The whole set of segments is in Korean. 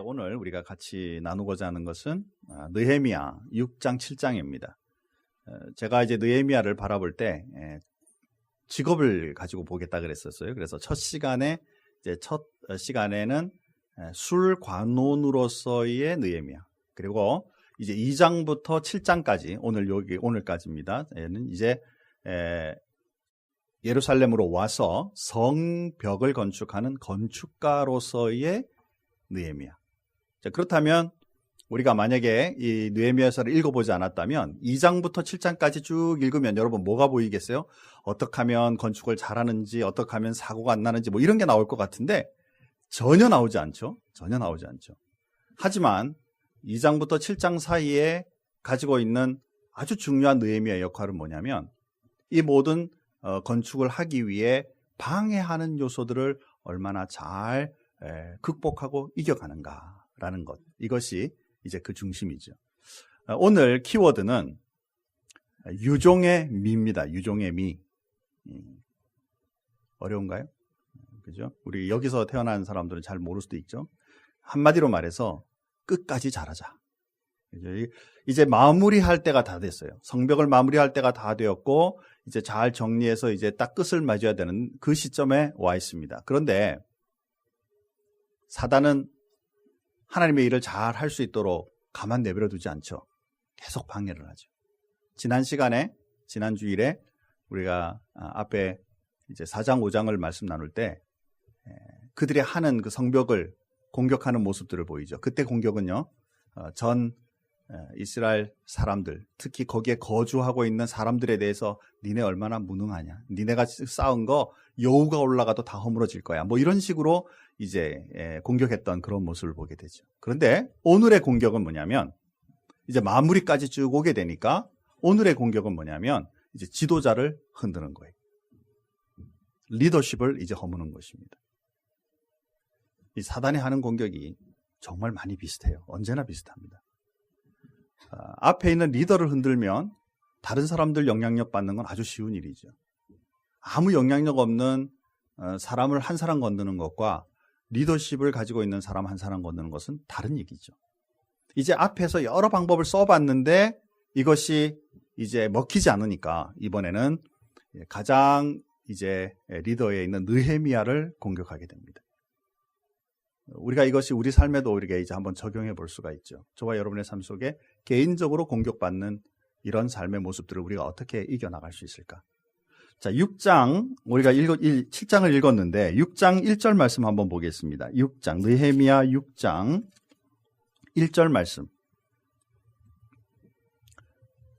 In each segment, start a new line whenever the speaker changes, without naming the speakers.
오늘 우리가 같이 나누고자 하는 것은 느헤미야 6장 7장입니다. 제가 이제 느헤미야를 바라볼 때 직업을 가지고 보겠다 그랬었어요. 그래서 첫 시간에는 술관원으로서의 느헤미야, 그리고 이제 2장부터 7장까지 오늘까지입니다. 이제 예루살렘으로 와서 성벽을 건축하는 건축가로서의 느헤미야. 자, 그렇다면 우리가 만약에 이 느헤미야서를 읽어보지 않았다면 2장부터 7장까지 쭉 읽으면 여러분 뭐가 보이겠어요? 어떻게 하면 건축을 잘하는지, 어떻게 하면 사고가 안 나는지 뭐 이런 게 나올 것 같은데 전혀 나오지 않죠. 전혀 나오지 않죠. 하지만 2장부터 7장 사이에 가지고 있는 아주 중요한 느헤미야의 역할은 뭐냐면 이 모든 건축을 하기 위해 방해하는 요소들을 얼마나 잘 극복하고 이겨가는가라는 것, 이것이 이제 그 중심이죠. 오늘 키워드는 유종의 미입니다. 유종의 미. 어려운가요? 그죠? 우리 여기서 태어난 사람들은 잘 모를 수도 있죠. 한마디로 말해서 끝까지 잘하자. 이제 마무리할 때가 다 됐어요. 성벽을 마무리할 때가 다 되었고 이제 잘 정리해서 이제 딱 끝을 맺어야 되는 그 시점에 와 있습니다. 그런데 사단은 하나님의 일을 잘 할 수 있도록 가만 내버려 두지 않죠. 계속 방해를 하죠. 지난 주일에 우리가 앞에 이제 4장, 5장을 말씀 나눌 때 그들이 하는 그 성벽을 공격하는 모습들을 보이죠. 그때 공격은요, 전 이스라엘 사람들, 특히 거기에 거주하고 있는 사람들에 대해서 니네 얼마나 무능하냐, 니네가 쌓은 거 여우가 올라가도 다 허물어질 거야, 뭐 이런 식으로 이제 공격했던 그런 모습을 보게 되죠. 그런데 오늘의 공격은 뭐냐면 이제 마무리까지 쭉 오게 되니까 오늘의 공격은 뭐냐면 이제 지도자를 흔드는 거예요. 리더십을 이제 허무는 것입니다. 이 사단이 하는 공격이 정말 많이 비슷해요. 언제나 비슷합니다. 앞에 있는 리더를 흔들면 다른 사람들 영향력 받는 건 아주 쉬운 일이죠. 아무 영향력 없는 사람을 한 사람 건드는 것과 리더십을 가지고 있는 사람 한 사람 건드는 것은 다른 얘기죠. 이제 앞에서 여러 방법을 써봤는데 이것이 이제 먹히지 않으니까 이번에는 가장 이제 리더에 있는 느헤미야를 공격하게 됩니다. 우리가 이것이 우리 삶에도 우리가 이제 한번 적용해 볼 수가 있죠. 저와 여러분의 삶 속에 개인적으로 공격받는 이런 삶의 모습들을 우리가 어떻게 이겨나갈 수 있을까? 자, 6장, 우리가 7장을 읽었는데 6장 1절 말씀 한번 보겠습니다. 6장, 느헤미야 6장 1절 말씀.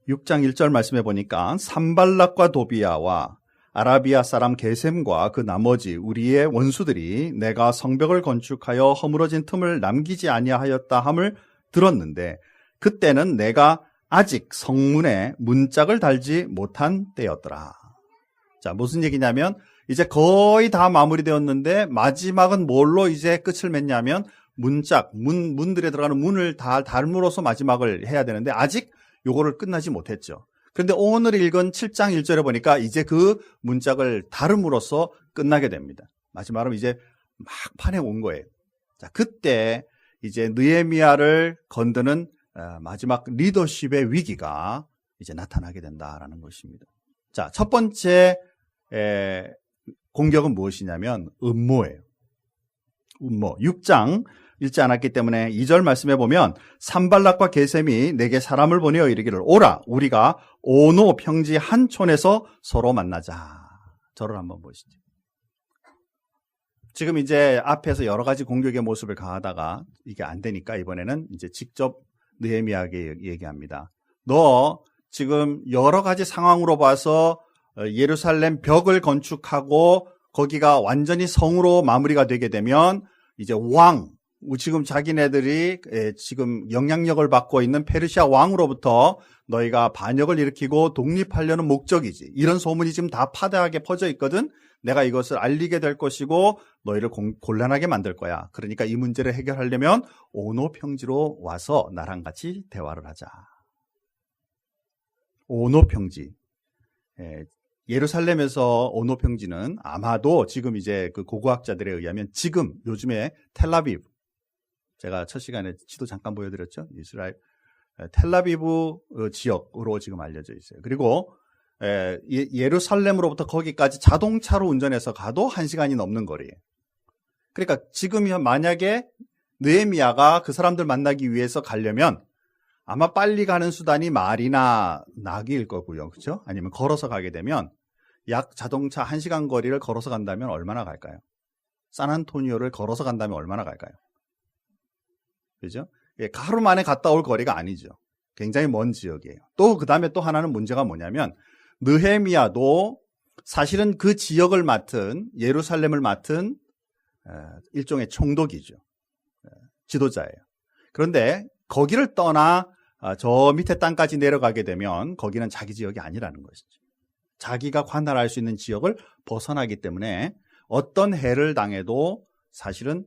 6장 1절 말씀해 보니까 산발락과 도비야와 아라비아 사람 게셈과 그 나머지 우리의 원수들이 내가 성벽을 건축하여 허물어진 틈을 남기지 아니하였다 함을 들었는데 그때는 내가 아직 성문에 문짝을 달지 못한 때였더라. 자, 무슨 얘기냐면 이제 거의 다 마무리되었는데 마지막은 뭘로 이제 끝을 맺냐면 문짝, 문들에 들어가는 문을 다 달므로써 마지막을 해야 되는데 아직 요거를 끝나지 못했죠. 그런데 오늘 읽은 7장 1절에 보니까 이제 그 문짝을 다름으로써 끝나게 됩니다. 마지막으로 이제 막판에 온 거예요. 자, 그때 이제 느헤미야를 건드는 마지막 리더십의 위기가 이제 나타나게 된다라는 것입니다. 자, 첫 번째 공격은 무엇이냐면 음모예요. 음모. 6장 읽지 않았기 때문에 2절 말씀해 보면 산발락과 게셈이 내게 사람을 보내어 이르기를 오라 우리가 오노 평지 한 촌에서 서로 만나자. 저를 한번 보시죠. 지금 이제 앞에서 여러 가지 공격의 모습을 가하다가 이게 안 되니까 이번에는 이제 직접 느헤미야에게 얘기합니다. 너 지금 여러 가지 상황으로 봐서 예루살렘 벽을 건축하고 거기가 완전히 성으로 마무리가 되게 되면 이제 지금 자기네들이 지금 영향력을 받고 있는 페르시아 왕으로부터 너희가 반역을 일으키고 독립하려는 목적이지. 이런 소문이 지금 다 파다하게 퍼져 있거든. 내가 이것을 알리게 될 것이고 너희를 곤란하게 만들 거야. 그러니까 이 문제를 해결하려면 오노 평지로 와서 나랑 같이 대화를 하자. 오노 평지. 예루살렘에서 오노평지는 아마도 지금 이제 그 고고학자들에 의하면 지금 요즘에 텔라비브, 제가 첫 시간에 지도 잠깐 보여드렸죠. 이스라엘 텔라비브 지역으로 지금 알려져 있어요. 그리고 예루살렘으로부터 거기까지 자동차로 운전해서 가도 1시간이 넘는 거리예요. 그러니까 지금 만약에 느헤미야가 그 사람들 만나기 위해서 가려면 아마 빨리 가는 수단이 말이나 나귀일 거고요. 그렇죠? 아니면 걸어서 가게 되면 약 자동차 1시간 거리를 걸어서 간다면 얼마나 갈까요? 산안토니오를 걸어서 간다면 얼마나 갈까요? 그죠? 하루 만에 갔다 올 거리가 아니죠. 굉장히 먼 지역이에요. 또 그 다음에 또 하나는 문제가 뭐냐면 느헤미야도 사실은 그 지역을 맡은, 예루살렘을 맡은 일종의 총독이죠. 지도자예요. 그런데 거기를 떠나 저 밑에 땅까지 내려가게 되면 거기는 자기 지역이 아니라는 것이죠. 자기가 관할할 수 있는 지역을 벗어나기 때문에 어떤 해를 당해도 사실은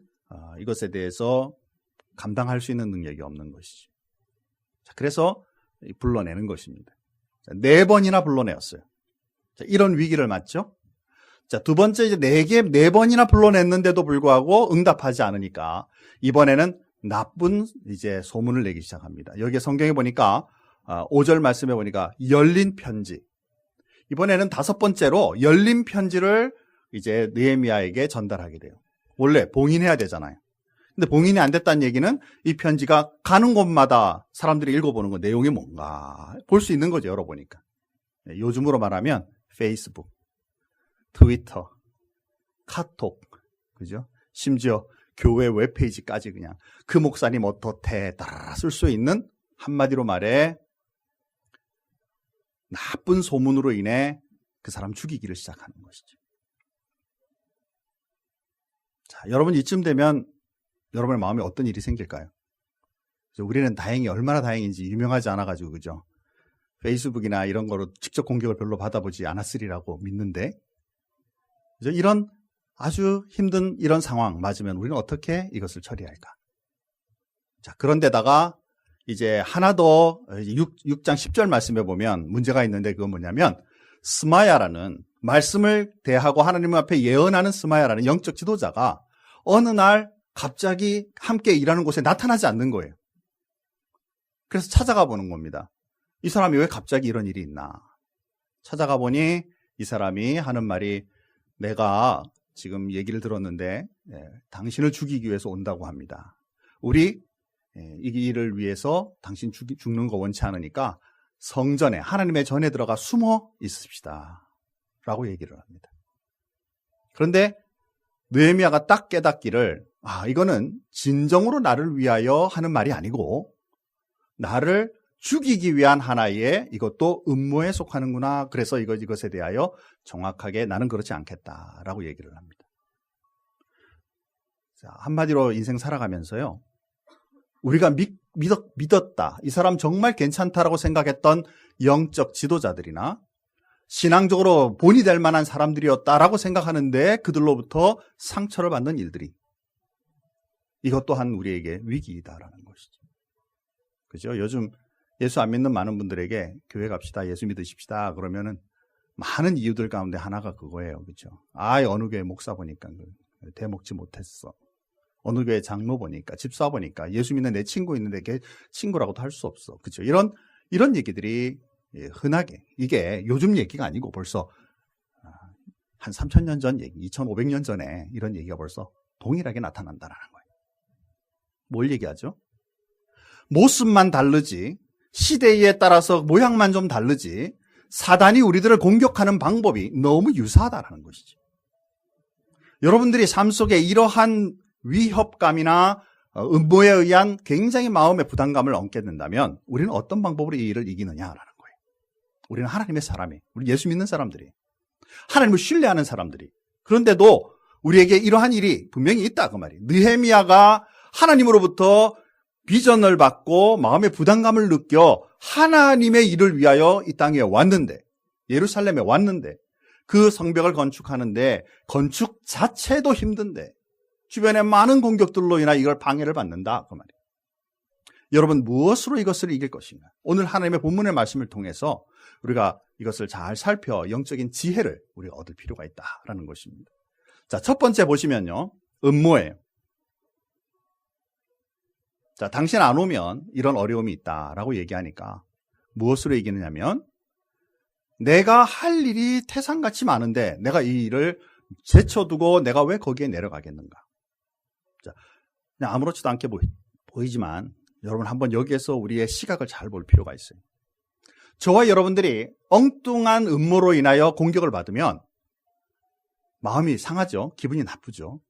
이것에 대해서 감당할 수 있는 능력이 없는 것이죠. 그래서 불러내는 것입니다. 4번이나 불러내었어요. 이런 위기를 맞죠? 자, 두 번째 이제 4번이나 불러냈는데도 불구하고 응답하지 않으니까 이번에는 나쁜 이제 소문을 내기 시작합니다. 여기 성경에 보니까 5절 말씀에 보니까 열린 편지. 이번에는 5번째로 열린 편지를 이제 느헤미야에게 전달하게 돼요. 원래 봉인해야 되잖아요. 근데 봉인이 안 됐다는 얘기는 이 편지가 가는 곳마다 사람들이 읽어보는 거 내용이 뭔가 볼 수 있는 거죠. 열어보니까. 요즘으로 말하면 페이스북, 트위터, 카톡, 그죠? 심지어 교회 웹페이지까지 그냥 그 목사님 어떻대 따라 쓸 수 있는, 한마디로 말해 나쁜 소문으로 인해 그 사람 죽이기를 시작하는 것이죠. 자, 여러분 이쯤 되면 여러분의 마음에 어떤 일이 생길까요? 우리는 다행히 얼마나 다행인지 유명하지 않아가지고 그죠? 페이스북이나 이런 거로 직접 공격을 별로 받아보지 않았으리라고 믿는데, 그죠? 이런 아주 힘든 이런 상황 맞으면 우리는 어떻게 이것을 처리할까? 자, 그런데다가 이제 하나 더 6장 10절 말씀에 보면 문제가 있는데 그건 뭐냐면 스마야라는, 말씀을 대하고 하나님 앞에 예언하는 스마야라는 영적 지도자가 어느 날 갑자기 함께 일하는 곳에 나타나지 않는 거예요. 그래서 찾아가 보는 겁니다. 이 사람이 왜 갑자기 이런 일이 있나? 찾아가 보니 이 사람이 하는 말이, 내가 지금 얘기를 들었는데 당신을 죽이기 위해서 온다고 합니다. 우리 이 일을 위해서 당신 죽는 거 원치 않으니까 성전에, 하나님의 전에 들어가 숨어 있읍시다 라고 얘기를 합니다. 그런데 느헤미야가 딱 깨닫기를, 이거는 진정으로 나를 위하여 하는 말이 아니고 나를 죽이기 위한 하나의 이것도 음모에 속하는구나. 그래서 이것에 대하여 정확하게 나는 그렇지 않겠다라고 얘기를 합니다. 자, 한마디로 인생 살아가면서요, 우리가 믿었다, 이 사람 정말 괜찮다라고 생각했던 영적 지도자들이나 신앙적으로 본이 될 만한 사람들이었다라고 생각하는데 그들로부터 상처를 받는 일들이, 이것 또한 우리에게 위기이다라는 것이죠. 그죠? 요즘 예수 안 믿는 많은 분들에게 교회 갑시다, 예수 믿으십시다 그러면은 많은 이유들 가운데 하나가 그거예요. 그죠? 어느 교회 목사 보니까 대먹지 못했어. 어느 교회 장로 보니까, 집사 보니까, 예수 믿는 내 친구 있는데 걔 친구라고도 할 수 없어. 그죠? 이런 얘기들이 흔하게, 이게 요즘 얘기가 아니고 벌써 한 3,000년 전 얘기, 2,500년 전에 이런 얘기가 벌써 동일하게 나타난다는 거예요. 뭘 얘기하죠? 모습만 다르지, 시대에 따라서 모양만 좀 다르지, 사단이 우리들을 공격하는 방법이 너무 유사하다는 것이죠. 여러분들이 삶 속에 이러한 위협감이나 음모에 의한 굉장히 마음의 부담감을 얻게 된다면 우리는 어떤 방법으로 이 일을 이기느냐라는 거예요. 우리는 하나님의 사람이, 우리 예수 믿는 사람들이, 하나님을 신뢰하는 사람들이, 그런데도 우리에게 이러한 일이 분명히 있다 그 말이에요. 느헤미야가 하나님으로부터 비전을 받고 마음의 부담감을 느껴 하나님의 일을 위하여 이 땅에 왔는데, 예루살렘에 왔는데, 그 성벽을 건축하는데 건축 자체도 힘든데 주변에 많은 공격들로 인하 이걸 방해를 받는다 그 말이에요. 여러분 무엇으로 이것을 이길 것인가? 오늘 하나님의 본문의 말씀을 통해서 우리가 이것을 잘 살펴 영적인 지혜를 우리가 얻을 필요가 있다라는 것입니다. 자, 첫 번째 보시면요. 음모예요. 자, 당신 안 오면 이런 어려움이 있다라고 얘기하니까 무엇으로 이기느냐면 내가 할 일이 태산같이 많은데 내가 이 일을 제쳐두고 내가 왜 거기에 내려가겠는가? 자, 그냥 아무렇지도 않게 보이지만 여러분 한번 여기에서 우리의 시각을 잘 볼 필요가 있어요. 저와 여러분들이 엉뚱한 음모로 인하여 공격을 받으면 마음이 상하죠. 기분이 나쁘죠.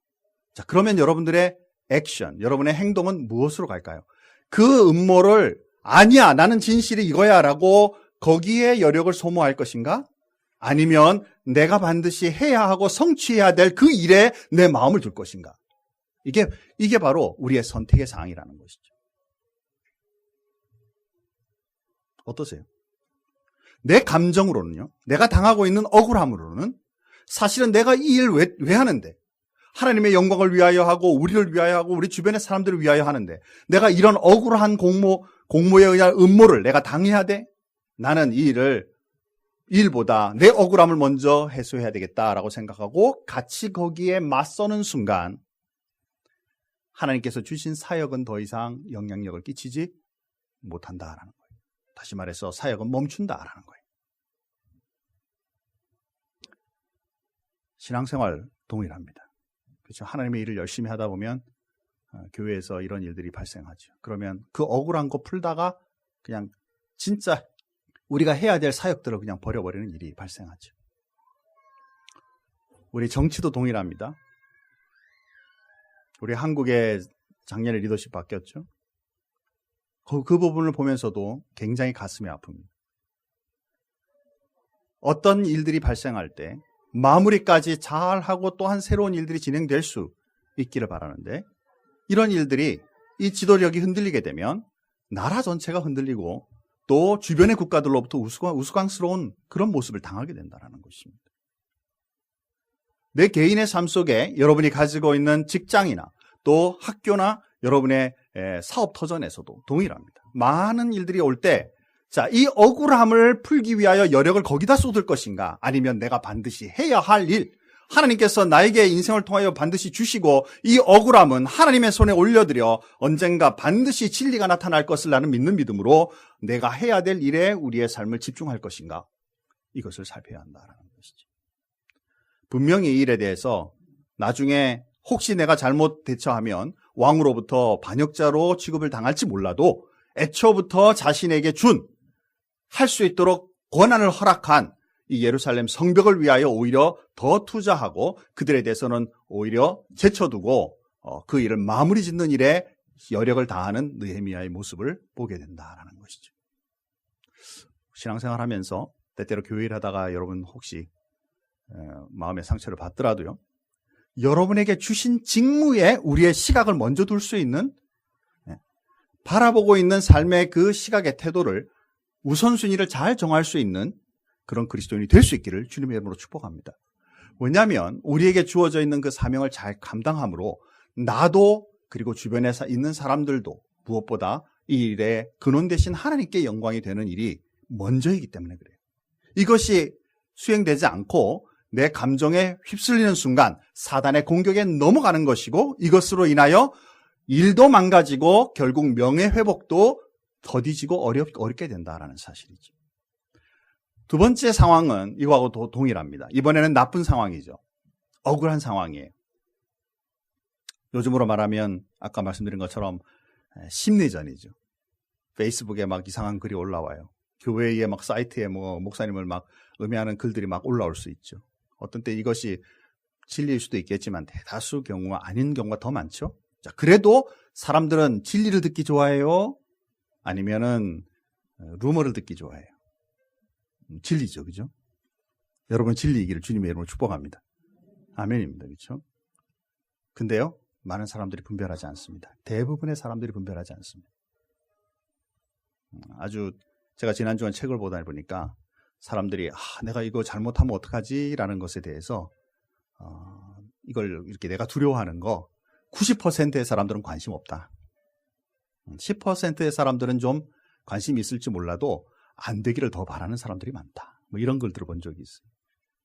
자, 그러면 여러분들의 액션, 여러분의 행동은 무엇으로 갈까요? 그 음모를 아니야, 나는 진실이 이거야 라고 거기에 여력을 소모할 것인가? 아니면 내가 반드시 해야 하고 성취해야 될 그 일에 내 마음을 둘 것인가? 이게 바로 우리의 선택의 사항이라는 것이죠. 어떠세요? 내 감정으로는요, 내가 당하고 있는 억울함으로는 사실은 내가 이 일을 왜 하는데? 하나님의 영광을 위하여 하고 우리를 위하여 하고 우리 주변의 사람들을 위하여 하는데 내가 이런 억울한 공모에 의한 음모를 내가 당해야 돼? 나는 이 일보다 내 억울함을 먼저 해소해야 되겠다라고 생각하고 같이 거기에 맞서는 순간 하나님께서 주신 사역은 더 이상 영향력을 끼치지 못한다라는 거예요. 다시 말해서 사역은 멈춘다라는 거예요. 신앙생활 동일합니다. 그렇죠? 하나님의 일을 열심히 하다 보면 교회에서 이런 일들이 발생하죠. 그러면 그 억울한 거 풀다가 그냥 진짜 우리가 해야 될 사역들을 그냥 버려버리는 일이 발생하죠. 우리 정치도 동일합니다. 우리 한국의 작년에 리더십 바뀌었죠. 그 부분을 보면서도 굉장히 가슴이 아픕니다. 어떤 일들이 발생할 때 마무리까지 잘하고 또한 새로운 일들이 진행될 수 있기를 바라는데 이런 일들이 이 지도력이 흔들리게 되면 나라 전체가 흔들리고 또 주변의 국가들로부터 우스꽝스러운 그런 모습을 당하게 된다는 것입니다. 내 개인의 삶 속에 여러분이 가지고 있는 직장이나 또 학교나 여러분의 사업 터전에서도 동일합니다. 많은 일들이 올 때 자, 이 억울함을 풀기 위하여 여력을 거기다 쏟을 것인가? 아니면 내가 반드시 해야 할 일, 하나님께서 나에게 인생을 통하여 반드시 주시고 이 억울함은 하나님의 손에 올려드려 언젠가 반드시 진리가 나타날 것을 나는 믿는 믿음으로 내가 해야 될 일에 우리의 삶을 집중할 것인가? 이것을 살펴야 한다는 것이죠. 분명히 이 일에 대해서 나중에 혹시 내가 잘못 대처하면 왕으로부터 반역자로 취급을 당할지 몰라도 애초부터 자신에게 할 수 있도록 권한을 허락한 이 예루살렘 성벽을 위하여 오히려 더 투자하고 그들에 대해서는 오히려 제쳐두고 그 일을 마무리 짓는 일에 여력을 다하는 느헤미야의 모습을 보게 된다는 것이죠. 신앙생활 하면서 때때로 교회 일 하다가 여러분 혹시 마음의 상처를 받더라도요, 여러분에게 주신 직무에 우리의 시각을 먼저 둘 수 있는, 바라보고 있는 삶의 그 시각의 태도를 우선순위를 잘 정할 수 있는 그런 그리스도인이 될 수 있기를 주님의 이름으로 축복합니다. 왜냐하면 우리에게 주어져 있는 그 사명을 잘 감당함으로 나도 그리고 주변에 있는 사람들도 무엇보다 이 일의 근원 되신 하나님께 영광이 되는 일이 먼저이기 때문에 그래요. 이것이 수행되지 않고 내 감정에 휩쓸리는 순간 사단의 공격에 넘어가는 것이고 이것으로 인하여 일도 망가지고 결국 명예회복도 더디지고 어렵게 된다라는 사실이죠. 두 번째 상황은 이거하고 동일합니다. 이번에는 나쁜 상황이죠. 억울한 상황이에요. 요즘으로 말하면 아까 말씀드린 것처럼 심리전이죠. 페이스북에 막 이상한 글이 올라와요. 교회에 막 사이트에 목사님을 막 음해하는 글들이 막 올라올 수 있죠. 어떤 때 이것이 진리일 수도 있겠지만 대다수 경우가 아닌 경우가 더 많죠. 자, 그래도 사람들은 진리를 듣기 좋아해요? 아니면은 루머를 듣기 좋아해요? 진리죠, 그죠? 여러분 진리이기를 주님의 이름으로 축복합니다. 아멘입니다, 그렇죠? 근데요, 많은 사람들이 분별하지 않습니다. 대부분의 사람들이 분별하지 않습니다. 아주 제가 지난주에 책을 보다 보니까 사람들이 내가 이거 잘못하면 어떡하지? 라는 것에 대해서 이걸 이렇게 내가 두려워하는 거 90%의 사람들은 관심 없다. 10%의 사람들은 좀 관심이 있을지 몰라도 안 되기를 더 바라는 사람들이 많다. 뭐 이런 걸 들어본 적이 있어요.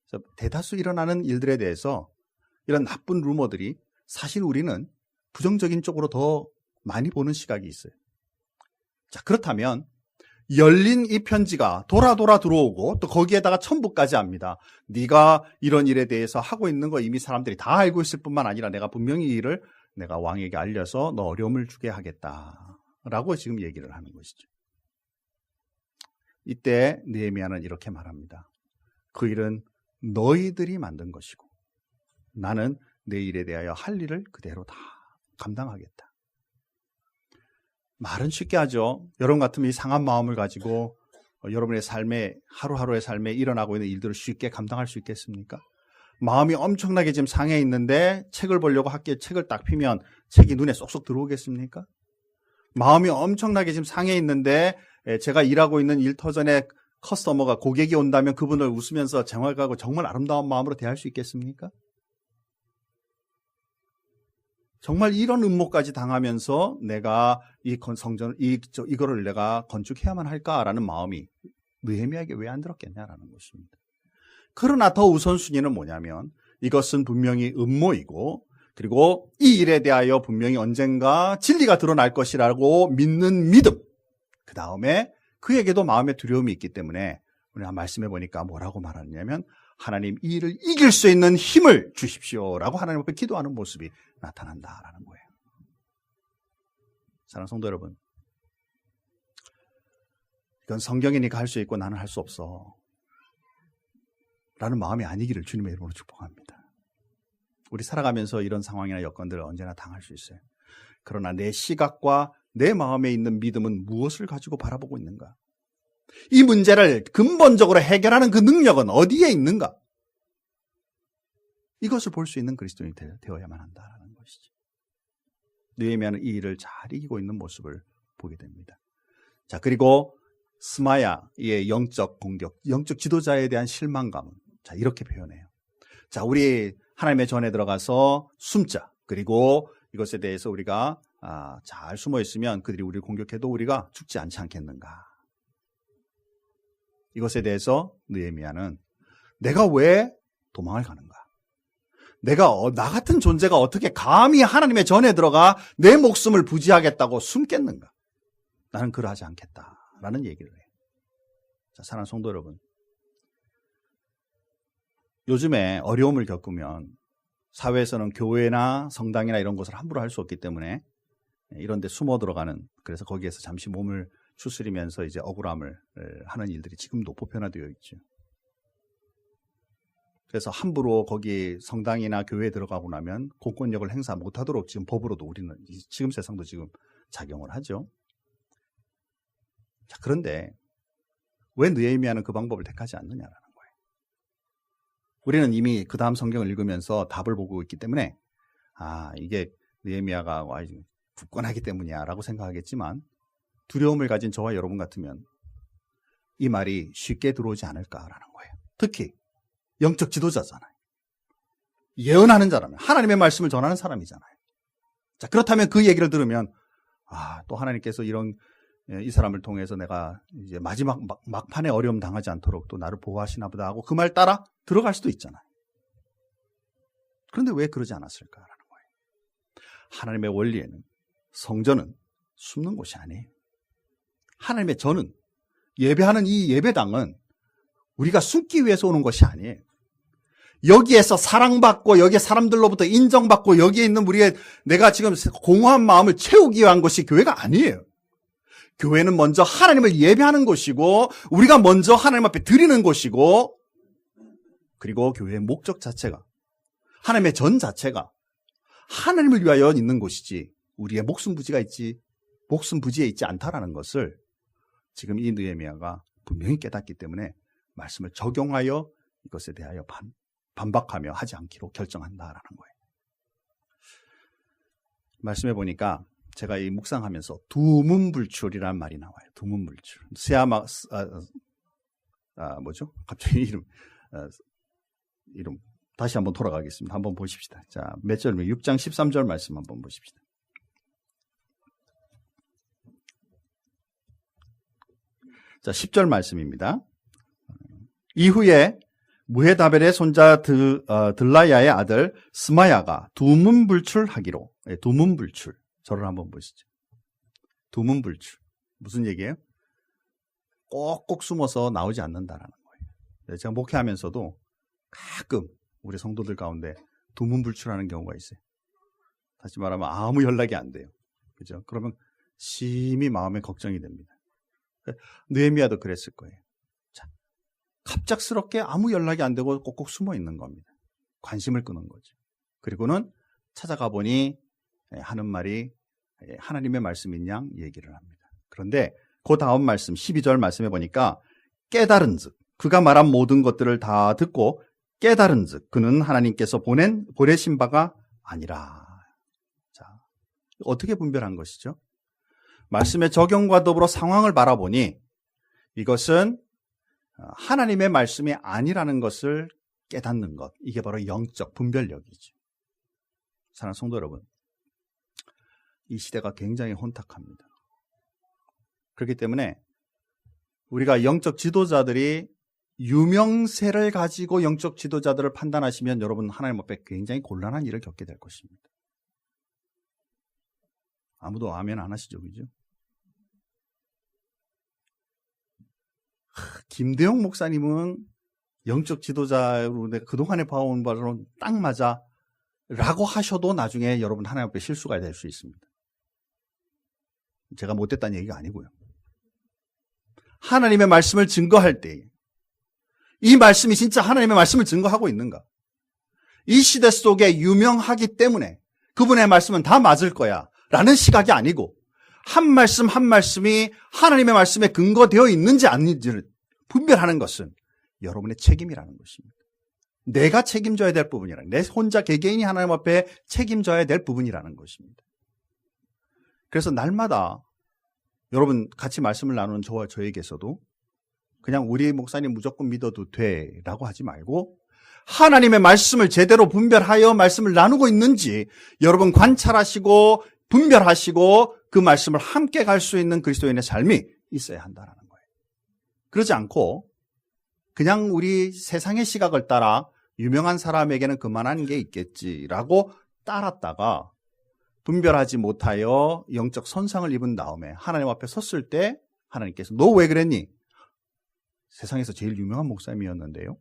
그래서 대다수 일어나는 일들에 대해서 이런 나쁜 루머들이 사실 우리는 부정적인 쪽으로 더 많이 보는 시각이 있어요. 자, 그렇다면 열린 이 편지가 돌아 들어오고 또 거기에다가 첨부까지 합니다. 네가 이런 일에 대해서 하고 있는 거 이미 사람들이 다 알고 있을 뿐만 아니라 내가 분명히 이 일을 내가 왕에게 알려서 너 어려움을 주게 하겠다라고 지금 얘기를 하는 것이죠. 이때 느헤미야는 이렇게 말합니다. 그 일은 너희들이 만든 것이고 나는 내 일에 대하여 할 일을 그대로 다 감당하겠다. 말은 쉽게 하죠. 여러분 같으면 이 상한 마음을 가지고 여러분의 삶에 하루하루의 삶에 일어나고 있는 일들을 쉽게 감당할 수 있겠습니까? 마음이 엄청나게 지금 상해 있는데 책을 보려고 학교에 책을 딱 피면 책이 눈에 쏙쏙 들어오겠습니까? 마음이 엄청나게 지금 상해 있는데 제가 일하고 있는 일터전에 커스터머가 고객이 온다면 그분을 웃으면서 정확하고 정말 아름다운 마음으로 대할 수 있겠습니까? 정말 이런 음모까지 당하면서 내가 이 성전을 이거를 내가 건축해야만 할까라는 마음이 느헤미야에게 왜 안 들었겠냐라는 것입니다. 그러나 더 우선순위는 뭐냐면 이것은 분명히 음모이고 그리고 이 일에 대하여 분명히 언젠가 진리가 드러날 것이라고 믿는 믿음. 그 다음에 그에게도 마음의 두려움이 있기 때문에 우리가 말씀해 보니까 뭐라고 말하느냐면 하나님 이 일을 이길 수 있는 힘을 주십시오라고 하나님 앞에 기도하는 모습이 나타난다라는 거예요. 사랑하는 성도 여러분, 이건 성경이니까 할 수 있고 나는 할 수 없어 라는 마음이 아니기를 주님의 이름으로 축복합니다. 우리 살아가면서 이런 상황이나 여건들을 언제나 당할 수 있어요. 그러나 내 시각과 내 마음에 있는 믿음은 무엇을 가지고 바라보고 있는가? 이 문제를 근본적으로 해결하는 그 능력은 어디에 있는가? 이것을 볼 수 있는 그리스도인이 되어야만 한다는 것이죠. 느헤미야는 이 일을 잘 이기고 있는 모습을 보게 됩니다. 자, 그리고 스마야의 영적 공격, 영적 지도자에 대한 실망감은 자, 이렇게 표현해요. 자, 우리 하나님의 전에 들어가서 숨자. 그리고 이것에 대해서 우리가 잘 숨어 있으면 그들이 우리를 공격해도 우리가 죽지 않지 않겠는가? 이것에 대해서 느헤미야는 내가 왜 도망을 가는가? 내가 나 같은 존재가 어떻게 감히 하나님의 전에 들어가 내 목숨을 부지하겠다고 숨겠는가? 나는 그러하지 않겠다라는 얘기를 해요. 자, 사랑하는 성도 여러분, 요즘에 어려움을 겪으면 사회에서는 교회나 성당이나 이런 곳을 함부로 할 수 없기 때문에 이런 데 숨어 들어가는, 그래서 거기에서 잠시 몸을 추스리면서 이제 억울함을 하는 일들이 지금도 보편화되어 있죠. 그래서 함부로 거기 성당이나 교회에 들어가고 나면 공권력을 행사 못하도록 지금 법으로도 우리는 지금 세상도 지금 작용을 하죠. 자, 그런데 왜 느헤미야는 그 방법을 택하지 않느냐라는 거예요. 우리는 이미 그 다음 성경을 읽으면서 답을 보고 있기 때문에 이게 느헤미야가 굳건하기 때문이야 라고 생각하겠지만 두려움을 가진 저와 여러분 같으면 이 말이 쉽게 들어오지 않을까라는 거예요. 특히 영적 지도자잖아요. 예언하는 자라면 하나님의 말씀을 전하는 사람이잖아요. 자, 그렇다면 그 얘기를 들으면 또 하나님께서 이 사람을 통해서 내가 이제 마지막 막판에 어려움 당하지 않도록 또 나를 보호하시나 보다 하고 그 말 따라 들어갈 수도 있잖아요. 그런데 왜 그러지 않았을까라는 거예요. 하나님의 원리에는 성전은 숨는 곳이 아니에요. 하나님의 전은 예배하는 이 예배당은 우리가 숨기 위해서 오는 것이 아니에요. 여기에서 사랑받고 여기에 사람들로부터 인정받고 여기에 있는 내가 지금 공허한 마음을 채우기 위한 것이 교회가 아니에요. 교회는 먼저 하나님을 예배하는 곳이고 우리가 먼저 하나님 앞에 드리는 곳이고 그리고 교회의 목적 자체가 하나님의 전 자체가 하나님을 위하여 있는 곳이지 우리의 목숨 부지에 있지 않다라는 것을 지금 이 느헤미야가 분명히 깨닫기 때문에 말씀을 적용하여 이것에 대하여 반박하며 하지 않기로 결정한다라는 거예요. 말씀해 보니까 제가 이 묵상하면서 두문불출이라는 말이 나와요. 두문불출. 뭐죠? 갑자기 이름 다시 한번 돌아가겠습니다. 한번 보십시다. 자, 몇 절이면 6장 13절 말씀 한번 보십시다. 자, 10절 말씀입니다. 이후에 무헤다벨의 손자 들라야의 아들 스마야가 두문불출하기로. 두문불출. 저를 한번 보시죠. 두문불출. 무슨 얘기예요? 꼭꼭 숨어서 나오지 않는다라는 거예요. 제가 목회하면서도 가끔 우리 성도들 가운데 두문불출하는 경우가 있어요. 다시 말하면 아무 연락이 안 돼요. 그죠? 그러면 심히 마음에 걱정이 됩니다. 느헤미야도 그랬을 거예요. 자, 갑작스럽게 아무 연락이 안 되고 꼭꼭 숨어 있는 겁니다. 관심을 끄는 거죠. 그리고는 찾아가 보니 하는 말이 하나님의 말씀인 양 얘기를 합니다. 그런데 그 다음 말씀 12절 말씀해 보니까 깨달은즉 그가 말한 모든 것들을 다 듣고 깨달은즉 그는 하나님께서 보내신 바가 아니라. 자, 어떻게 분별한 것이죠? 말씀의 적용과 더불어 상황을 바라보니 이것은 하나님의 말씀이 아니라는 것을 깨닫는 것. 이게 바로 영적 분별력이죠. 사랑하는 성도 여러분, 이 시대가 굉장히 혼탁합니다. 그렇기 때문에 우리가 영적 지도자들이 유명세를 가지고 영적 지도자들을 판단하시면 여러분 하나님 앞에 굉장히 곤란한 일을 겪게 될 것입니다. 아무도 아멘 안 하시죠, 그죠? 김대영 목사님은 영적 지도자로 내가 그동안에 봐온 바로는 딱 맞아 라고 하셔도 나중에 여러분 하나님 앞에 실수가 될 수 있습니다. 제가 못됐다는 얘기가 아니고요. 하나님의 말씀을 증거할 때 이 말씀이 진짜 하나님의 말씀을 증거하고 있는가? 이 시대 속에 유명하기 때문에 그분의 말씀은 다 맞을 거야 라는 시각이 아니고 한 말씀 한 말씀이 하나님의 말씀에 근거되어 있는지 아닌지를 분별하는 것은 여러분의 책임이라는 것입니다. 내가 책임져야 될 부분이라, 내 혼자 개개인이 하나님 앞에 책임져야 될 부분이라는 것입니다. 그래서 날마다 여러분 같이 말씀을 나누는 저와 저에게서도 그냥 우리 목사님 무조건 믿어도 돼라고 하지 말고 하나님의 말씀을 제대로 분별하여 말씀을 나누고 있는지 여러분 관찰하시고 분별하시고 그 말씀을 함께 갈 수 있는 그리스도인의 삶이 있어야 한다는 거예요. 그러지 않고 그냥 우리 세상의 시각을 따라 유명한 사람에게는 그만한 게 있겠지라고 따랐다가 분별하지 못하여 영적 손상을 입은 다음에 하나님 앞에 섰을 때 하나님께서 너 왜 그랬니? 세상에서 제일 유명한 목사님이었는데요.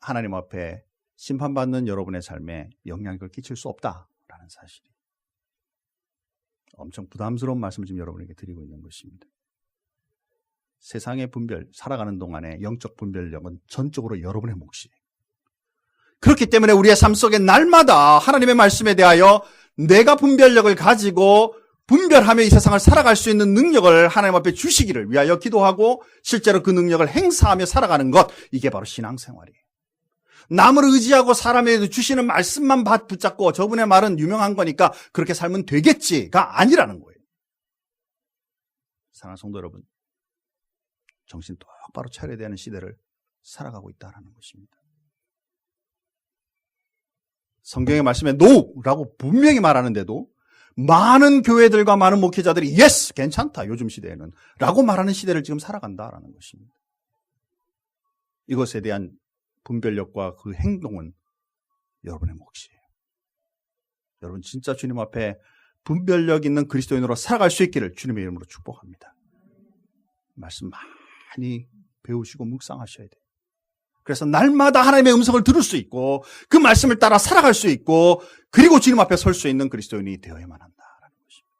하나님 앞에 심판받는 여러분의 삶에 영향을 끼칠 수 없다라는 사실이 엄청 부담스러운 말씀을 지금 여러분에게 드리고 있는 것입니다. 세상의 살아가는 동안에 영적 분별력은 전적으로 여러분의 몫이에요. 그렇기 때문에 우리의 삶 속에 날마다 하나님의 말씀에 대하여 내가 분별력을 가지고 분별하며 이 세상을 살아갈 수 있는 능력을 하나님 앞에 주시기를 위하여 기도하고 실제로 그 능력을 행사하며 살아가는 것, 이게 바로 신앙생활이에요. 남을 의지하고 사람에게 주시는 말씀만 붙잡고 저분의 말은 유명한 거니까 그렇게 살면 되겠지가 아니라는 거예요. 사랑하는 성도 여러분, 정신 똑바로 차려야 되는 시대를 살아가고 있다는 것입니다. 성경의 말씀에 NO라고 분명히 말하는데도 많은 교회들과 많은 목회자들이 yes, 괜찮다, 요즘 시대에는 라고 말하는 시대를 지금 살아간다라는 것입니다. 이것에 대한 분별력과 그 행동은 여러분의 몫이에요. 여러분 진짜 주님 앞에 분별력 있는 그리스도인으로 살아갈 수 있기를 주님의 이름으로 축복합니다. 말씀 많이 배우시고 묵상하셔야 돼요. 그래서 날마다 하나님의 음성을 들을 수 있고 그 말씀을 따라 살아갈 수 있고 그리고 주님 앞에 설 수 있는 그리스도인이 되어야만 한다라는 것입니다.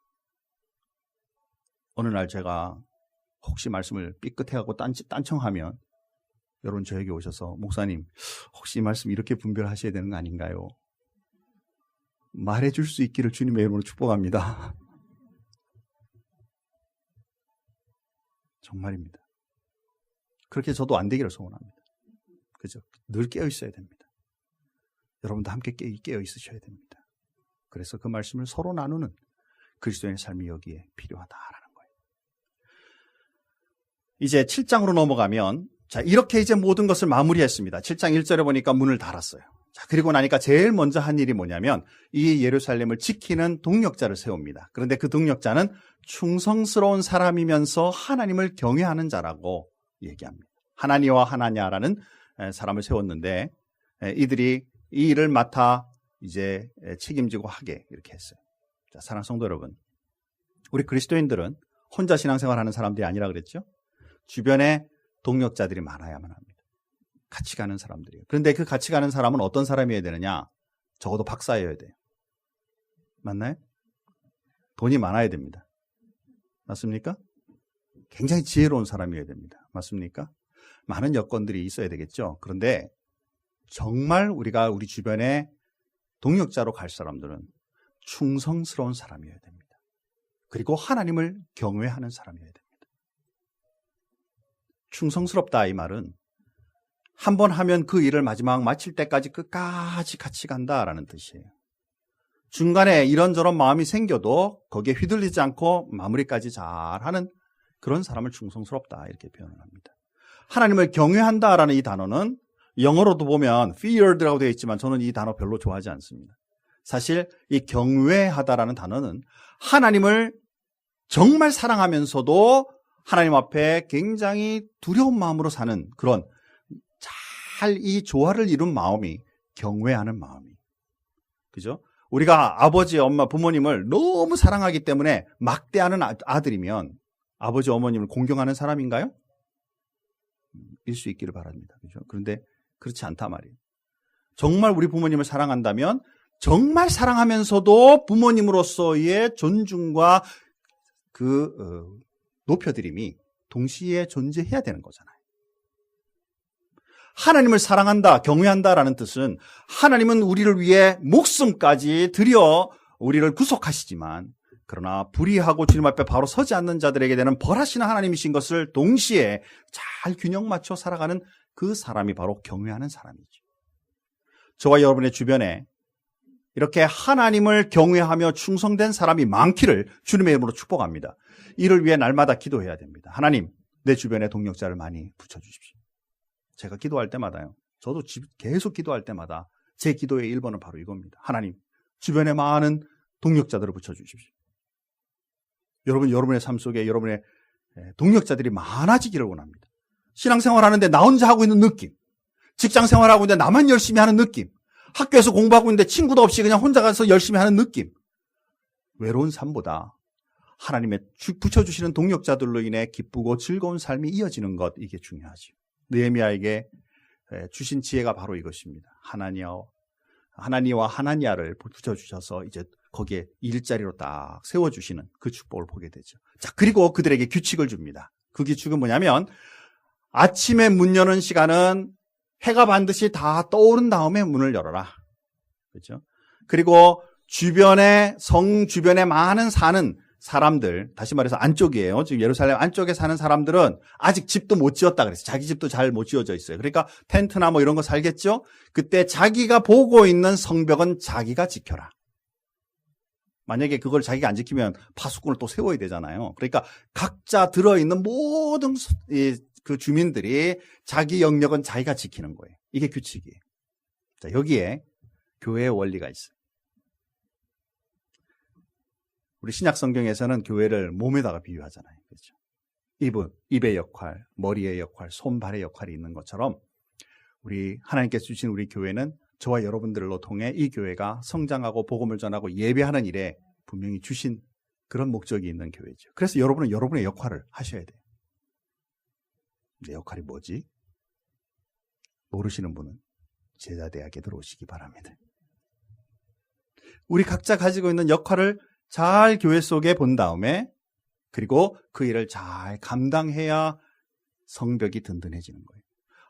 어느 날 제가 혹시 말씀을 삐끗해하고 딴청하면 여러분 저에게 오셔서 목사님 혹시 이 말씀 이렇게 분별하셔야 되는 거 아닌가요? 말해줄 수 있기를 주님의 이름으로 축복합니다. 정말입니다. 그렇게 저도 안 되기를 소원합니다. 그죠? 늘 깨어 있어야 됩니다. 여러분도 함께 깨어 있으셔야 됩니다. 그래서 그 말씀을 서로 나누는 그리스도인의 삶이 여기에 필요하다라는 거예요. 이제 7장으로 넘어가면 자, 이렇게 이제 모든 것을 마무리했습니다. 7장 1절에 보니까 문을 닫았어요. 자, 그리고 나니까 제일 먼저 한 일이 뭐냐면 이 예루살렘을 지키는 동력자를 세웁니다. 그런데 그 동력자는 충성스러운 사람이면서 하나님을 경외하는 자라고 얘기합니다. 하나니와 하나냐라는 사람을 세웠는데 이들이 이 일을 맡아 이제 책임지고 하게 이렇게 했어요. 자, 사랑하는 성도 여러분, 우리 그리스도인들은 혼자 신앙생활하는 사람들이 아니라 그랬죠. 주변에 동력자들이 많아야만 합니다. 같이 가는 사람들이에요. 그런데 그 같이 가는 사람은 어떤 사람이어야 되느냐? 적어도 박사여야 돼요. 맞나요? 돈이 많아야 됩니다. 맞습니까? 굉장히 지혜로운 사람이어야 됩니다. 맞습니까? 많은 여건들이 있어야 되겠죠. 그런데 정말 우리가 우리 주변에 동력자로 갈 사람들은 충성스러운 사람이어야 됩니다. 그리고 하나님을 경외하는 사람이어야 됩니다. 충성스럽다 이 말은 한 번 하면 그 일을 마지막 마칠 때까지 끝까지 같이 간다라는 뜻이에요. 중간에 이런저런 마음이 생겨도 거기에 휘둘리지 않고 마무리까지 잘하는 그런 사람을 충성스럽다 이렇게 표현을 합니다. 하나님을 경외한다라는 이 단어는 영어로도 보면 feared라고 되어 있지만 저는 이 단어 별로 좋아하지 않습니다. 사실 이 경외하다라는 단어는 하나님을 정말 사랑하면서도 하나님 앞에 굉장히 두려운 마음으로 사는 그런 잘 이 조화를 이룬 마음이 경외하는 마음이. 그죠? 우리가 아버지, 엄마, 부모님을 너무 사랑하기 때문에 막대하는 아들이면 아버지, 어머님을 공경하는 사람인가요? 일 수 있기를 바랍니다. 그죠? 그런데 그렇지 않단 말이에요. 정말 우리 부모님을 사랑한다면 정말 사랑하면서도 부모님으로서의 존중과 높여드림이 동시에 존재해야 되는 거잖아요. 하나님을 사랑한다, 경외한다라는 뜻은 하나님은 우리를 위해 목숨까지 들여 우리를 구속하시지만 그러나 불의하고 주님 앞에 바로 서지 않는 자들에게 되는 벌하시는 하나님이신 것을 동시에 잘 균형 맞춰 살아가는 그 사람이 바로 경외하는 사람이죠. 저와 여러분의 주변에 이렇게 하나님을 경외하며 충성된 사람이 많기를 주님의 이름으로 축복합니다. 이를 위해 날마다 기도해야 됩니다. 하나님, 내 주변에 동력자를 많이 붙여주십시오. 제가 기도할 때마다요. 저도 계속 기도할 때마다 제 기도의 1번은 바로 이겁니다. 하나님, 주변에 많은 동력자들을 붙여주십시오. 여러분의 삶 속에 여러분의 동력자들이 많아지기를 원합니다. 신앙생활 하는데 나 혼자 하고 있는 느낌, 직장생활 하고 있는데 나만 열심히 하는 느낌, 학교에서 공부하고 있는데 친구도 없이 그냥 혼자 가서 열심히 하는 느낌. 외로운 삶보다 하나님의 붙여주시는 동력자들로 인해 기쁘고 즐거운 삶이 이어지는 것, 이게 중요하죠. 느헤미야에게 주신 지혜가 바로 이것입니다. 하나니와 하나냐를 붙여주셔서 이제 거기에 일자리로 딱 세워주시는 그 축복을 보게 되죠. 자, 그리고 그들에게 규칙을 줍니다. 그 규칙은 뭐냐면 아침에 문 여는 시간은 해가 반드시 다 떠오른 다음에 문을 열어라. 그렇죠? 그리고 성 주변에 많은 사는 사람들, 다시 말해서 안쪽이에요. 지금 예루살렘 안쪽에 사는 사람들은 아직 집도 못 지었다 그랬어요. 자기 집도 잘 못 지어져 있어요. 그러니까 텐트나 뭐 이런 거 살겠죠? 그때 자기가 보고 있는 성벽은 자기가 지켜라. 만약에 그걸 자기가 안 지키면 파수꾼을 또 세워야 되잖아요. 그러니까 각자 들어있는 모든 그 주민들이 자기 영역은 자기가 지키는 거예요. 이게 규칙이에요. 자, 여기에 교회의 원리가 있어요. 우리 신약 성경에서는 교회를 몸에다가 비유하잖아요. 그렇죠? 입의 역할, 머리의 역할, 손발의 역할이 있는 것처럼 우리 하나님께서 주신 우리 교회는 저와 여러분들로 통해 이 교회가 성장하고 복음을 전하고 예배하는 일에 분명히 주신 그런 목적이 있는 교회죠. 그래서 여러분은 여러분의 역할을 하셔야 돼요. 내 역할이 뭐지? 모르시는 분은 제자대학에 들어오시기 바랍니다. 우리 각자 가지고 있는 역할을 잘 교회 속에 본 다음에 그리고 그 일을 잘 감당해야 성벽이 든든해지는 거예요.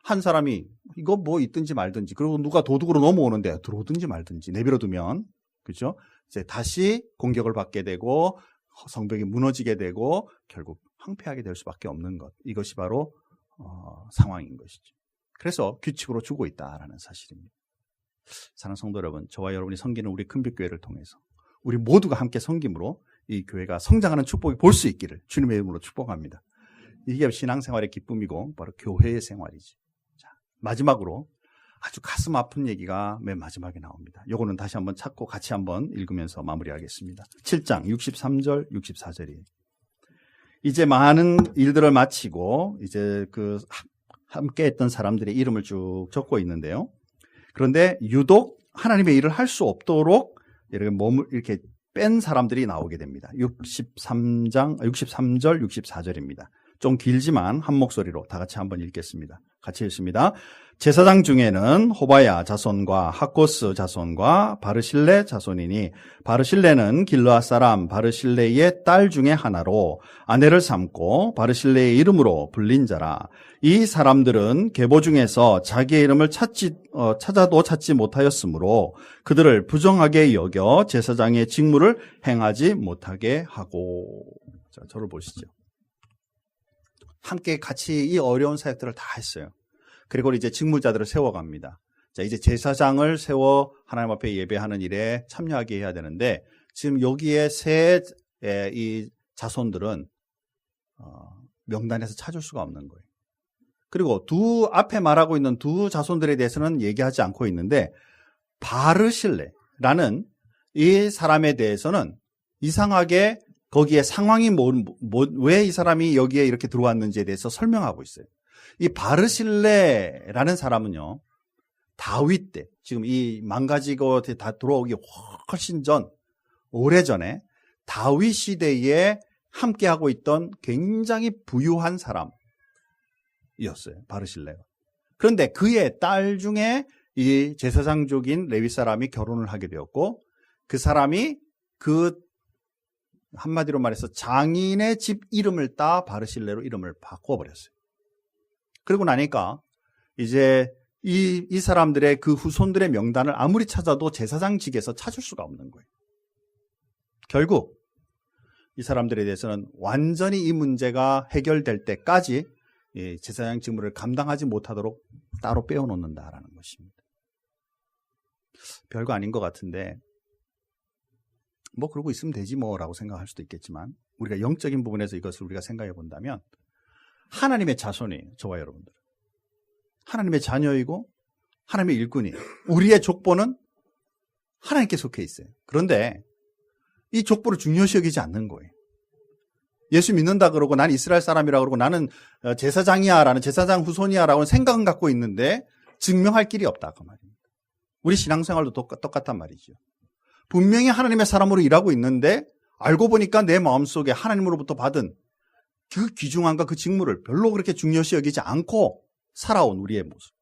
한 사람이 이거 뭐 있든지 말든지 그리고 누가 도둑으로 넘어오는데 들어오든지 말든지 내버려두면 그렇죠? 이제 다시 공격을 받게 되고 성벽이 무너지게 되고 결국 황폐하게 될 수밖에 없는 것. 이것이 바로 상황인 것이죠. 그래서 규칙으로 주고 있다라는 사실입니다. 사랑하는 성도 여러분, 저와 여러분이 섬기는 우리 큰빛교회를 통해서 우리 모두가 함께 섬김으로 이 교회가 성장하는 축복이 볼 수 있기를 주님의 이름으로 축복합니다. 이게 신앙생활의 기쁨이고 바로 교회의 생활이지. 자, 마지막으로 아주 가슴 아픈 얘기가 맨 마지막에 나옵니다. 요거는 다시 한번 찾고 같이 한번 읽으면서 마무리하겠습니다. 7장 63절 64절이 이제 많은 일들을 마치고 이제 그 함께 했던 사람들의 이름을 쭉 적고 있는데요. 그런데 유독 하나님의 일을 할 수 없도록 이렇게 몸을 이렇게 뺀 사람들이 나오게 됩니다. 63절 64절입니다. 좀 길지만 한 목소리로 다 같이 한번 읽겠습니다. 같이 읽습니다. 제사장 중에는 호바야 자손과 학고스 자손과 바르실레 자손이니 바르실레는 길르앗 사람 바르실레의 딸 중에 하나로 아내를 삼고 바르실레의 이름으로 불린 자라. 이 사람들은 계보 중에서 자기의 이름을 찾아도 찾지 못하였으므로 그들을 부정하게 여겨 제사장의 직무를 행하지 못하게 하고. 자, 저를 보시죠. 함께 같이 이 어려운 사역들을 다 했어요. 그리고 이제 직무자들을 세워갑니다. 자, 이제 제사장을 세워 하나님 앞에 예배하는 일에 참여하게 해야 되는데 지금 여기에 이 자손들은 명단에서 찾을 수가 없는 거예요. 그리고 앞에 말하고 있는 두 자손들에 대해서는 얘기하지 않고 있는데 바르실레라는 이 사람에 대해서는 이상하게 거기에 상황이 왜 이 사람이 여기에 이렇게 들어왔는지에 대해서 설명하고 있어요. 이 바르실레라는 사람은요, 다윗 때, 지금 이 망가지고 다 들어오기 훨씬 오래전에 다윗 시대에 함께하고 있던 굉장히 부유한 사람이었어요. 바르실레가. 그런데 그의 딸 중에 이 제사장족인 레위 사람이 결혼을 하게 되었고, 그 사람이 한마디로 말해서 장인의 집 이름을 따 바르실레로 이름을 바꿔버렸어요. 그리고 나니까 이제 이 사람들의 그 후손들의 명단을 아무리 찾아도 제사장직에서 찾을 수가 없는 거예요. 결국 이 사람들에 대해서는 완전히 이 문제가 해결될 때까지 제사장 직무를 감당하지 못하도록 따로 빼어놓는다라는 것입니다. 별거 아닌 것 같은데 뭐 그러고 있으면 되지 뭐라고 생각할 수도 있겠지만 우리가 영적인 부분에서 이것을 우리가 생각해 본다면 하나님의 자손이에요. 저와 여러분들. 하나님의 자녀이고 하나님의 일꾼이에요. 우리의 족보는 하나님께 속해 있어요. 그런데 이 족보를 중요시 여기지 않는 거예요. 예수 믿는다 그러고 난 이스라엘 사람이라 그러고 나는 제사장이야 라는 제사장 후손이야 라고 생각은 갖고 있는데 증명할 길이 없다 그 말입니다. 우리 신앙생활도 똑같단 말이죠. 분명히 하나님의 사람으로 일하고 있는데 알고 보니까 내 마음속에 하나님으로부터 받은 그 귀중함과 그 직무를 별로 그렇게 중요시 여기지 않고 살아온 우리의 모습.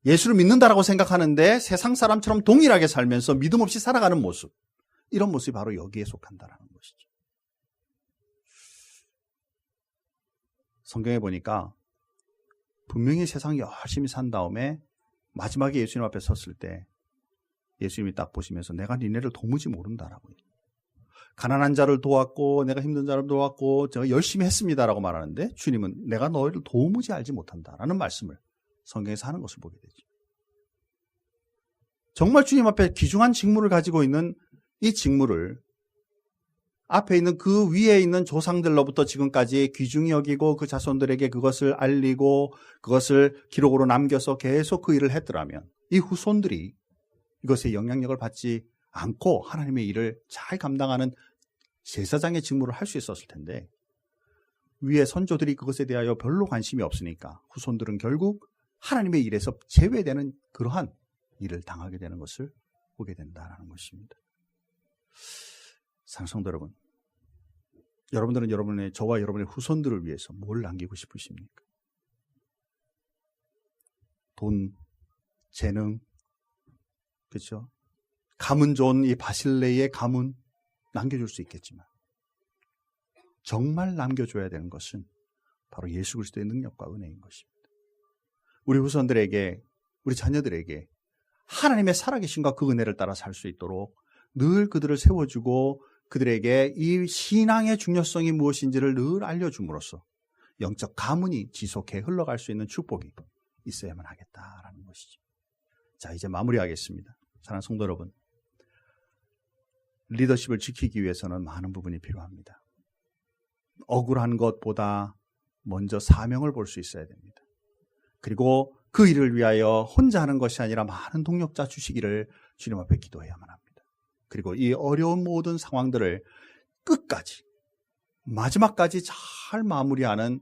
예수를 믿는다라고 생각하는데 세상 사람처럼 동일하게 살면서 믿음 없이 살아가는 모습. 이런 모습이 바로 여기에 속한다라는 것이죠. 성경에 보니까 분명히 세상 열심히 산 다음에 마지막에 예수님 앞에 섰을 때 예수님이 딱 보시면서 내가 니네를 도무지 모른다라고요. 가난한 자를 도왔고 내가 힘든 자를 도왔고 제가 열심히 했습니다라고 말하는데 주님은 내가 너희를 도무지 알지 못한다라는 말씀을 성경에서 하는 것을 보게 되죠. 정말 주님 앞에 귀중한 직무를 가지고 있는 이 직무를 앞에 있는 그 위에 있는 조상들로부터 지금까지 귀중히 여기고 그 자손들에게 그것을 알리고 그것을 기록으로 남겨서 계속 그 일을 했더라면 이 후손들이 이것에 영향력을 받지 않고 하나님의 일을 잘 감당하는 제사장의 직무를 할 수 있었을 텐데 위에 선조들이 그것에 대하여 별로 관심이 없으니까 후손들은 결국 하나님의 일에서 제외되는 그러한 일을 당하게 되는 것을 보게 된다는 것입니다. 사랑하는 성도 여러분, 여러분들은 저와 여러분의 후손들을 위해서 뭘 남기고 싶으십니까? 돈, 재능, 그렇죠? 가문 좋은 이 바실레의 가문 남겨줄 수 있겠지만 정말 남겨줘야 되는 것은 바로 예수 그리스도의 능력과 은혜인 것입니다. 우리 후손들에게, 우리 자녀들에게 하나님의 살아계심과 그 은혜를 따라 살 수 있도록 늘 그들을 세워주고 그들에게 이 신앙의 중요성이 무엇인지를 늘 알려줌으로써 영적 가문이 지속해 흘러갈 수 있는 축복이 있어야만 하겠다라는 것이죠. 자, 이제 마무리하겠습니다. 사랑하는 성도 여러분, 리더십을 지키기 위해서는 많은 부분이 필요합니다. 억울한 것보다 먼저 사명을 볼 수 있어야 됩니다. 그리고 그 일을 위하여 혼자 하는 것이 아니라 많은 동력자 주시기를 주님 앞에 기도해야만 합니다. 그리고 이 어려운 모든 상황들을 끝까지 마지막까지 잘 마무리하는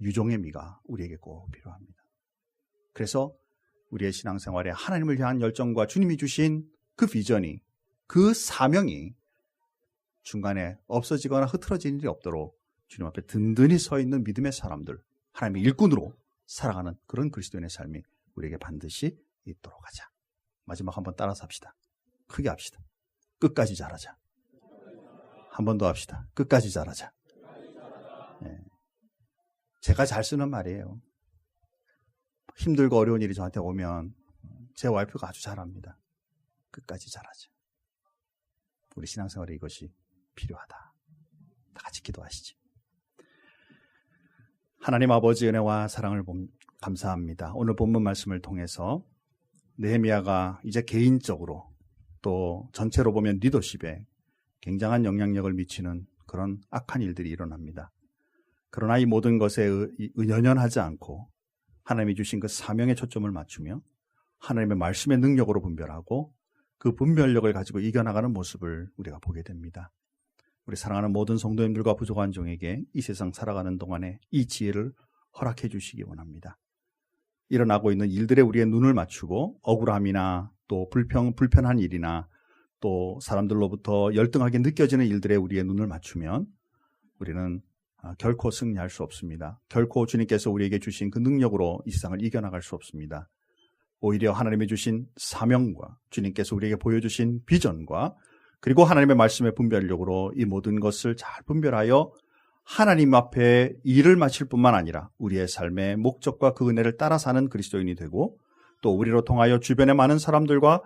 유종의 미가 우리에게 꼭 필요합니다. 그래서 우리의 신앙생활에 하나님을 향한 열정과 주님이 주신 그 비전이, 그 사명이 중간에 없어지거나 흐트러지는 일이 없도록 주님 앞에 든든히 서 있는 믿음의 사람들, 하나님의 일꾼으로 살아가는 그런 그리스도인의 삶이 우리에게 반드시 있도록 하자. 마지막 한번 따라서 합시다. 크게 합시다. 끝까지 잘하자. 한 번 더 합시다. 끝까지 잘하자. 네. 제가 잘 쓰는 말이에요. 힘들고 어려운 일이 저한테 오면 제 와이프가 아주 잘합니다. 끝까지 잘하자. 우리 신앙생활에 이것이 필요하다. 다 같이 기도하시죠. 하나님 아버지 은혜와 사랑을 감사합니다. 오늘 본문 말씀을 통해서 느헤미야가 이제 개인적으로 또 전체로 보면 리더십에 굉장한 영향력을 미치는 그런 악한 일들이 일어납니다. 그러나 이 모든 것에 연연하지 않고 하나님이 주신 그 사명에 초점을 맞추며 하나님의 말씀의 능력으로 분별하고 그 분별력을 가지고 이겨나가는 모습을 우리가 보게 됩니다. 우리 사랑하는 모든 성도님들과 부족한 종에게 이 세상 살아가는 동안에 이 지혜를 허락해 주시기 원합니다. 일어나고 있는 일들에 우리의 눈을 맞추고 억울함이나 또 불편한 일이나 또 사람들로부터 열등하게 느껴지는 일들에 우리의 눈을 맞추면 우리는 결코 승리할 수 없습니다. 결코 주님께서 우리에게 주신 그 능력으로 이 세상을 이겨나갈 수 없습니다. 오히려 하나님이 주신 사명과 주님께서 우리에게 보여주신 비전과 그리고 하나님의 말씀의 분별력으로 이 모든 것을 잘 분별하여 하나님 앞에 일을 마칠 뿐만 아니라 우리의 삶의 목적과 그 은혜를 따라 사는 그리스도인이 되고 또 우리로 통하여 주변의 많은 사람들과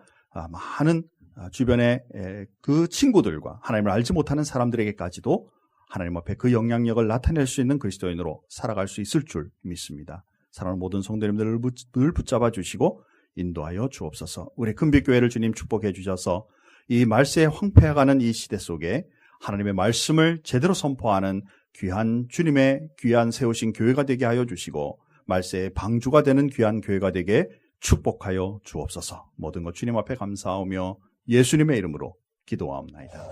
많은 주변의 그 친구들과 하나님을 알지 못하는 사람들에게까지도 하나님 앞에 그 영향력을 나타낼 수 있는 그리스도인으로 살아갈 수 있을 줄 믿습니다. 사랑하는 모든 성도님들을 늘 붙잡아 주시고 인도하여 주옵소서. 우리 금빛교회를 주님 축복해 주셔서 이 말세에 황폐해가는 이 시대 속에 하나님의 말씀을 제대로 선포하는 귀한 주님의 귀한 세우신 교회가 되게 하여 주시고 말세의 방주가 되는 귀한 교회가 되게 축복하여 주옵소서. 모든 것 주님 앞에 감사하며 예수님의 이름으로 기도하옵나이다.